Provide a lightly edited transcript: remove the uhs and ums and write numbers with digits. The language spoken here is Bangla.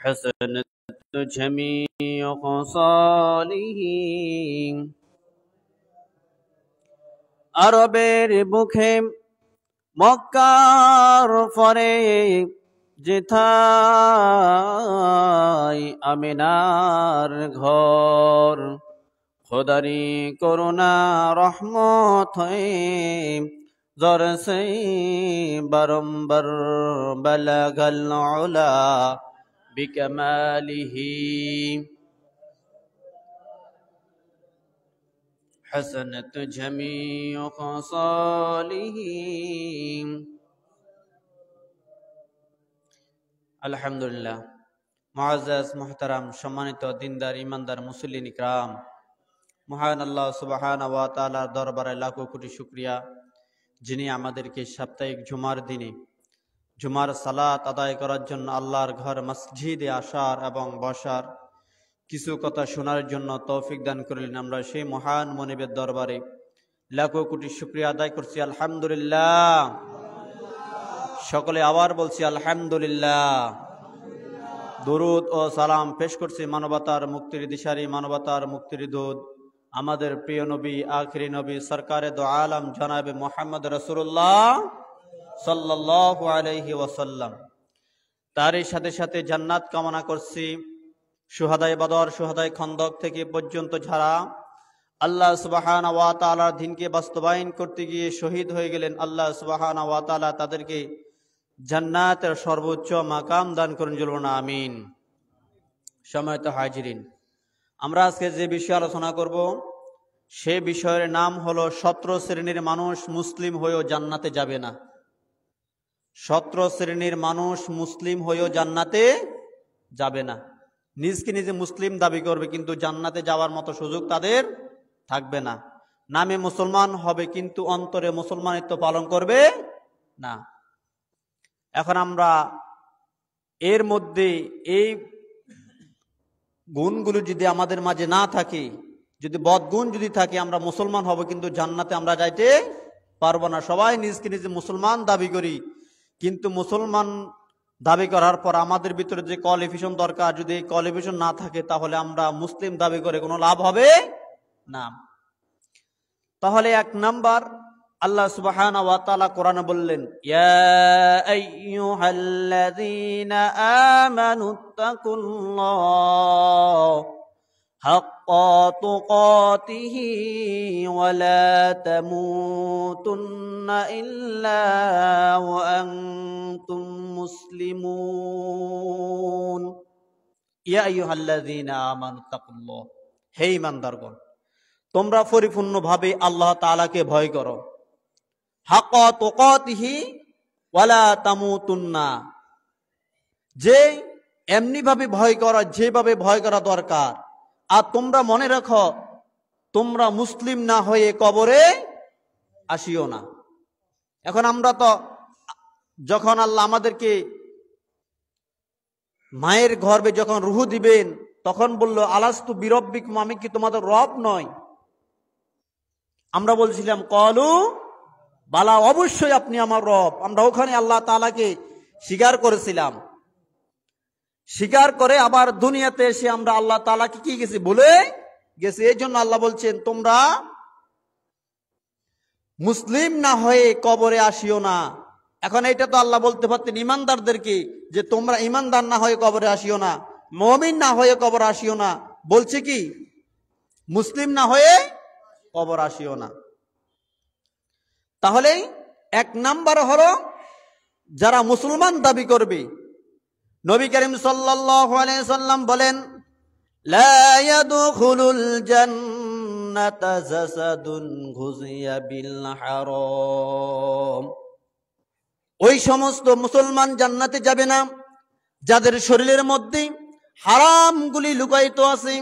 حسنت جميع خصاله আরবের বুকে মক্কার পরে যেথায় আমিনার ঘর খোদারি করুণা রহমত হয়ে জরসে বারম্বার বালাগাল উলা বিকামালিহি حسنت جميع خصاله আলহামদুলিল্লাহ। মুআজ্জাজ মুহতারাম সম্মানিত দিনদার ইমানদার মুসল্লিন ইকরাম, মহান আল্লাহ সুবহানাহু ওয়া তাআলার দরবারে লাখো কোটি শুকরিয়া, যিনি আমাদেরকে সাপ্তাহিক জুমার দিনে জুমার সালাত আদায় করার জন্য আল্লাহর ঘর মসজিদে আসার এবং বসার, কিছু কথা শোনার জন্য তৌফিক দান করলেন। আমরা সেই মহান মনিবের দরবারে লাখো কোটি শুকরিয়া আদায় করছি। আলহামদুলিল্লাহ। সকলে আবার বলছি আলহামদুলিল্লাহ। দরুদ ও সালাম পেশ করছি মানবতার মুক্তির দিশারি, মানবতার মুক্তির দূত, আমাদের প্রিয় নবী, আখিরি নবী, সরকারে দো আলম জনাবে মুহাম্মদ রাসূলুল্লাহ সাল্লাল্লাহু আলাইহি ওয়াসাল্লাম। তারই সাথে সাথে জান্নাত কামনা করছি শুহাদায়ে বদর, শুহাদায়ে খন্দক থেকে পর্যন্ত যারা আল্লাহ সুবহানাহু ওয়া তাআলার দ্বীনকে বাস্তবায়ন করতে গিয়ে শহীদ হয়ে গেলেন, আল্লাহ সুবহানাহু ওয়া তাআলা তাদেরকে জান্নাতের সর্বোচ্চ মাকাম দান করুন, বলুন আমিন। সম্মানিত হাজিরিন, আমরা আজকে যে বিষয়ে আলোচনা করব সে বিষয়ের নাম হলো 17 শ্রেণীর মানুষ মুসলিম হয়েও জান্নাতে যাবে না। 17 শ্রেণীর মানুষ মুসলিম হয়েও জান্নাতে যাবে না। নিজকে নিজে মুসলিম দাবি করবে কিন্তু জান্নাতে যাওয়ার মতো সুযোগ তাদের থাকবে না। নামে মুসলমান হবে কিন্তু অন্তরে মুসলমানিত্ব পালন করবে না। এখন আমরা এর মধ্যে এই গুণগুলো যদি আমাদের মাঝে না থাকে, যদি বদগুণ যদি থাকে, আমরা মুসলমান হব কিন্তু জান্নাতে আমরা যাইতে পারবো না। সবাই নিজকে নিজে মুসলমান দাবি করি কিন্তু মুসলমান দাবি করার পর আমাদের ভিতরে যে কোয়ালিফিকেশন দরকার, যদি এই কোয়ালিফিকেশন না থাকে তাহলে আমরা মুসলিম দাবি করে কোনো লাভ হবে না। তাহলে এক নাম্বার, আল্লাহ সুবহানাহু ওয়া তাআলা কোরআনে বললেন, ইয়া আইয়ুহাল্লাযীনা আমানুত্তাকুল্লাহ হাক্কা তুকাতিহি ওয়া লা তামুতুন্না ইল্লা ওয়া আনতুম মুসলিমুন। ইয়া আইয়ুহাল্লাযীনা আমানুত্তাকুল্লাহ, হে ঈমানদারগণ, তোমরা পরিপূর্ণভাবে আল্লাহ তাআলাকে ভয় করো। হাক্কা তুকাতিহি ওয়া লা তামুতুন্না, যে এমনি ভাবে ভয় করা, যেভাবে ভয় করা দরকার। আর তোমরা মনে রাখো, তোমরা মুসলিম না হয়ে কবরে আসিও না। এখন আমরা তো যখন আল্লাহ আমাদেরকে মায়ের গর্ভে যখন রুহু দিবেন তখন বলল, আলাস্তু বিরব্বিকুম, আমি কি তোমাদের রব নয়? আমরা বলছিলাম ক্বালু বালা, অবশ্যই আপনি আমার রব। আমরা ওখানে আল্লাহ তাআলাকে স্বীকার করেছিলাম। স্বীকার করে আবার দুনিয়াতে এসে আমরা আল্লাহ তাআলাকে কি গেছি, ভুলে গেছি। এই জন্য আল্লাহ বলছেন, তোমরা মুসলিম না হয়ে কবরে আসিও না। এখন এটা তো আল্লাহ বলতে পারতেন ইমানদারদেরকে যে তোমরা ইমানদার না হয়ে কবরে আসিও না, মুমিন না হয়ে কবরে আসিও না। বলছে কি, মুসলিম না হয়ে কবর আসিও না। তাহলে এক নাম্বার হলো যারা মুসলমান দাবি করবে, নবী করিম সাল্লাল্লাহু আলাইহি সাল্লাম বলেন, লা ইয়াদখুলুল জান্নাতা জাসাদুন গুযিয়া বিল হারাম। ওই সমস্ত মুসলমান জান্নাতে যাবে না যাদের শরীরের মধ্যে হারামগুলি লুকায়িত আছে।